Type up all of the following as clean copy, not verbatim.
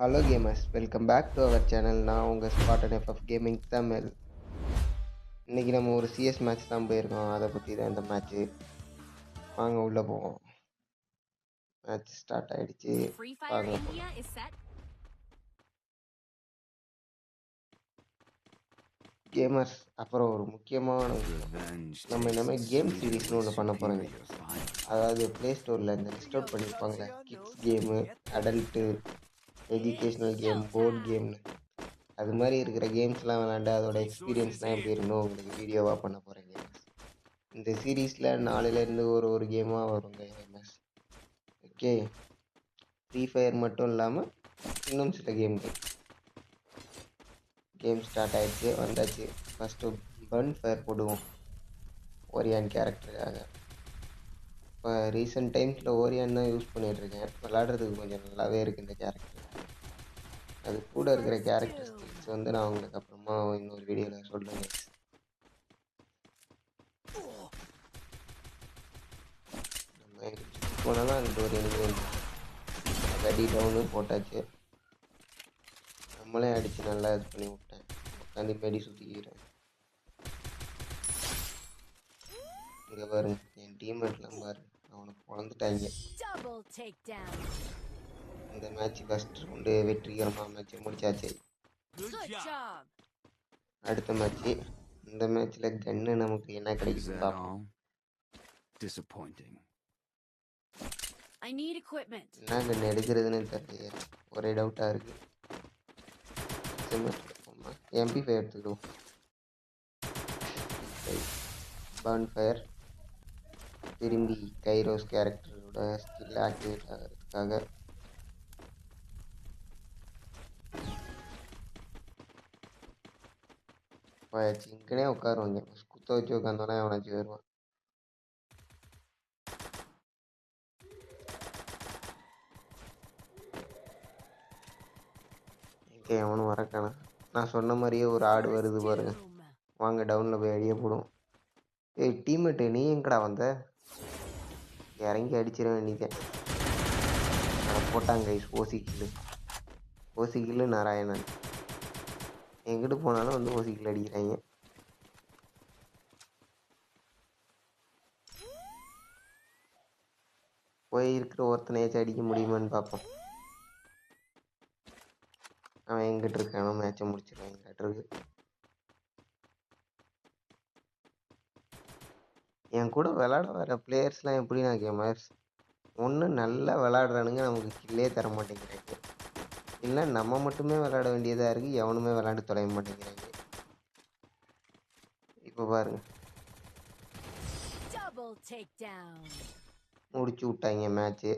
Hello gamers, welcome back to our channel. நான் உங்கள் ஸ்பாட்டன் FF gaming Tamil. இன்னைக்கு நம்ம ஒரு சிஎஸ் மேட்ச் தான் போயிருக்கோம். அதை பற்றி தான் இந்த மேட்ச்சு. வாங்க உள்ளே போவோம். மேட்ச் ஸ்டார்ட் ஆகிடுச்சு. வாங்க போகலாம். கேமர்ஸ், அப்புறம் ஒரு முக்கியமான விஷயம், நம்ம இந்த மாதிரி கேம் சீரீஸ்னு ஒன்று பண்ண போகிறோங்க. அதாவது ப்ளே ஸ்டோரில் இந்த லிஸ்ட் அவுட் பண்ணியிருப்பாங்களே, kids game, adult, educational game, board கேம்னு, அது மாதிரி இருக்கிற கேம்ஸ்லாம் விளாண்டு அதோட எக்ஸ்பீரியன்ஸ்லாம் எப்படி இருந்தோ உங்களுக்கு வீடியோவாக பண்ண போகிறேன் கேமர்ஸ். இந்த சீரீஸில் 4லேருந்து ஒரு கேமாக வருங்க கேமர்ஸ். ஓகே, ஃப்ரீ ஃபயர் மட்டும் இல்லாமல் இன்னும் சில கேம் ஸ்டார்ட் ஆகிடுச்சு, வந்தாச்சு. ஃபஸ்ட்டு பர்ன் ஃபயர் போடுவோம் ஓரியான் கேரக்டருக்காக. இப்போ ரீசெண்ட் டைம்ஸில் ஓரியான் தான் யூஸ் பண்ணிகிட்ருக்கேன். விளாடுறதுக்கு கொஞ்சம் நல்லாவே இருக்குது இந்த கேரக்டர். அது கூட இருக்கிற கேரக்டர் ஸ்கில்ஸ் வந்து நான் உங்களுக்கு அப்புறமா இன்னொரு வீடியோவில் சொல்கிறேன். நம்ம போனாலும் அங்கிட்ட ஒரு எனிமே அடி டவுனு போட்டாச்சு. நம்மளே அடித்து நல்லா இது பண்ணி விட்டேன். உட்காந்து மேடி சுற்றிக்கிறேன். இங்கே பாருங்க, என் டீம்மேட்லாம் பாருங்க, அவனை பொழந்துட்டாங்க. இந்த மேட்ச் ஃபர்ஸ்ட் ரவுண்டு வெற்றிகரமாக மேட்சை முடிச்சாச்சு. அடுத்த மேட்ச்சு, இந்த மேட்ச்சில் கன்னு நமக்கு என்ன கிடைக்குது பார்ப்போம். என்ன கன்று எடுக்கிறதுன்னு தெரியல, ஒரே டவுட்டாக இருக்குது. MP5 எடுத்துக்கிடுவோம். Burn fire. திரும்பி கைரோஸ் கேரக்டரோட ஸ்கில் ஆக்டிவேட் ஆகிறதுக்காக போயாச்சு. இங்கனே உட்காருவாங்க, குத்த வச்சு உட்காந்தோன்னா எவனாச்சும் வருவான். இங்கே எவனும் வரக்கானா. நான் சொன்ன மாதிரியே ஒரு ஆடு வருது பாருங்க. வாங்க டவுனில் போய் அடியே போடுவோம். ஏய் டீம்மேட்டு, நீ எங்கடா வந்த? இறங்கி அடிச்சிட வேண்டியதேன். அதை போட்டாங்க ஓசிக்கில்லு நாராயணன். எங்கிட்டு போனாலும் வந்து ஓசிக்கில் அடிக்கிறாங்க. போய் இருக்கிற ஒருத்தனையாச்சும் அடிக்க முடியுமான்னு பார்ப்போம். அவன் எங்கிட்ட இருக்கானோ மேட்சை முடிச்சிடுவான். இருக்கு என் கூட விளாட வர பிளேயர்ஸ்லாம் எப்படின்னா கேமர்ஸ், ஒன்று நல்லா விளாடுறானுங்க, நமக்கு கில்லே தர மாட்டேங்கிறாங்க. இல்லை நம்ம மட்டுமே விளாட வேண்டியதாக இருக்குது, எவனுமே விளாண்டு தொலைய மாட்டேங்கிறாங்க. இப்போ பாருங்க, முடிச்சு விட்டாங்க மேட்ச்சு.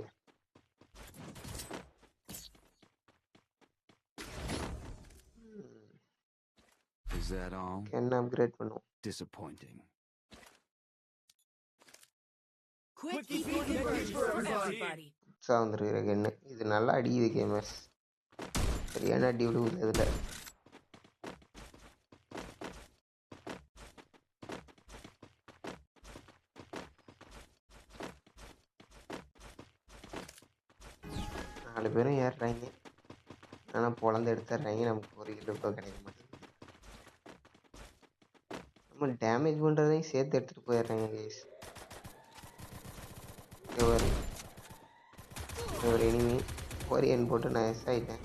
என்ன அப்கிரேட் பண்ணுவோம். வந்துருக்கிற கண்ணு இது நல்லா அடிக்குது கேமர்ஸ். சரியான அடி விடுவது இதில். நாலு பேரும் ஏறுறாங்க, ஆனால் பொழந்து எடுத்துடுறாங்க. நமக்கு ஒரு கிலோ கூட கிடைக்க மாட்டேங்குது. நம்ம டேமேஜ் பண்ணுறதையும் சேர்த்து எடுத்துகிட்டு போயிடுறாங்க கேஸ். ஒரு எனிமி ஓரியன் போட்டு நான் எஸ் ஆகிட்டேன்.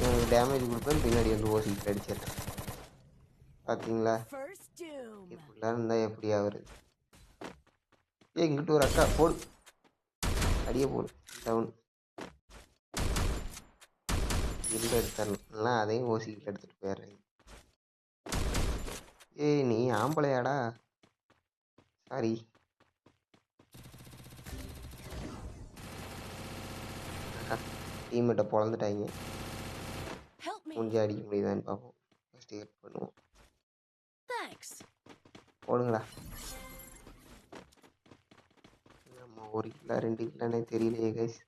எனக்கு டேமேஜ் கொடுப்பேன், பின்னாடி வந்து ஓசிக்கிட்டு அடிச்சிடுறேன். பார்த்தீங்களா, இப்படிலாம் இருந்தால் எப்படி ஆகுறது? இங்கிட்ட ஒரு அக்கா போடு, அடியே போடு, டவுன். இல்லை எடுத்துடலாம், இல்லை அதையும் ஓசிக்கிட்டு எடுத்துகிட்டு போயிடுறேன். ஏய் நீ ஆம்பளையாடா? சாரி. டீம்மேட்டை பொழந்துட்டாங்க. முடிஞ்சு அடிக்க முடியுதான்னு பார்ப்போம். ஃபஸ்ட்டு ஹெட் பண்ணுவோம். போடுங்களா. நம்ம 1 கிலோ 2 கிலோன்னே தெரியலையே கைஸ்.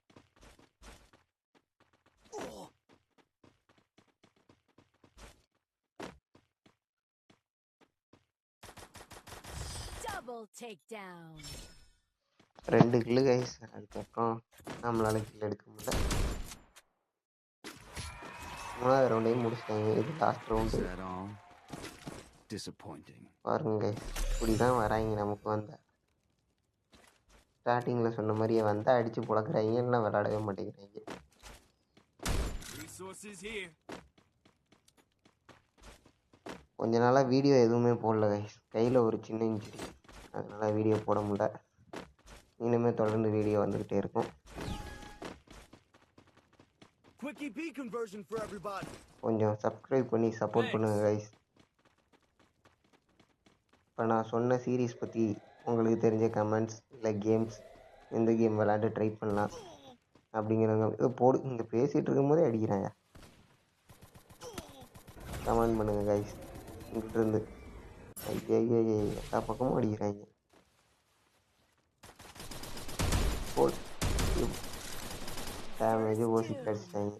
ரெண்டு கிலோ கைஸ். அதுக்கப்புறம் நம்மளால கிலோ எடுக்க முடியல. 3வது ரவுண்டையும் முடிச்சிட்டாங்க. இது லாஸ்ட் ரவுண்டு. பாருங்க இப்படி தான் வராங்க நமக்கு வந்த ஸ்டார்டிங்கில் சொன்ன மாதிரியே வந்தால் அடித்து புழக்கிறாங்க, இல்லைன்னா விளாடவே மாட்டேங்கிறாங்க. கொஞ்ச நாளாக வீடியோ எதுவுமே போடல கைஸ், கையில் ஒரு சின்ன இன்ஜுரி, அதனால் வீடியோ போட முடியல. இனிமேல் தொடர்ந்து வீடியோ வந்துக்கிட்டே இருக்கும். கொஞ்சம் சப்ஸ்கிரைப் பண்ணி சப்போர்ட் பண்ணுங்க கைஸ். இப்போ நான் சொன்ன சீரீஸ் பற்றி உங்களுக்கு தெரிஞ்ச கமெண்ட்ஸ் இல்லை கேம்ஸ், எந்த கேம் விளாண்டு ட்ரை பண்ணலாம் அப்படிங்கிறவங்க போடு. இங்கே பேசிகிட்டு இருக்கும்போதே அடிக்கிறாங்க. கமெண்ட் பண்ணுங்கள் கைஸ். இங்கிட்டிருந்து ஐயா எல்லா பக்கமும் அடிக்கிறாங்க. போல் டேமேஜ் ஓசிக்கில் அடிச்சிட்டாங்க.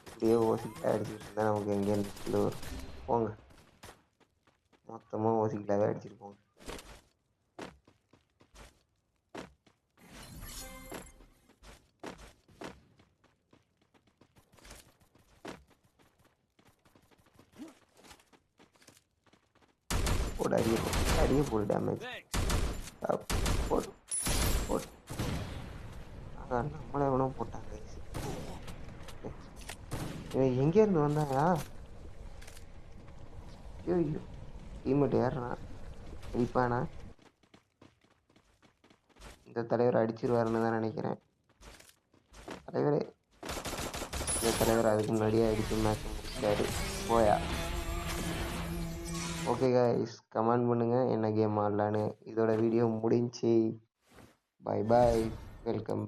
இப்படியே ஓசிக்கில் அடிச்சுக்கிட்டு இருந்தால் நமக்கு எங்கேருந்து கிலோ வரும்? போங்க, மொத்தமாக ஓசிக்கலாகவே அடிச்சிருக்கோங்க. போடு, அடிய போடு டேமேஜ் போடு போடு. நம்மளை எவனோ போட்டாங்க. இவன் எங்கேருந்து வந்தாயா? ஐயோ டீம்மேட் ஏறுறான், அடிப்பானா? இந்த தலைவர் அடிச்சிருவாருன்னு தான் நினைக்கிறேன். தலைவரே, இந்த தலைவர் அதுக்கு முன்னாடியே அடிச்சு மேட்ச் முடிச்சிட்டாரு. போயா. ஓகே கைஸ், கமெண்ட் பண்ணுங்கள் என்ன கேம் ஆடலான்னு. இதோட வீடியோ முடிஞ்சு. Bye bye, welcome.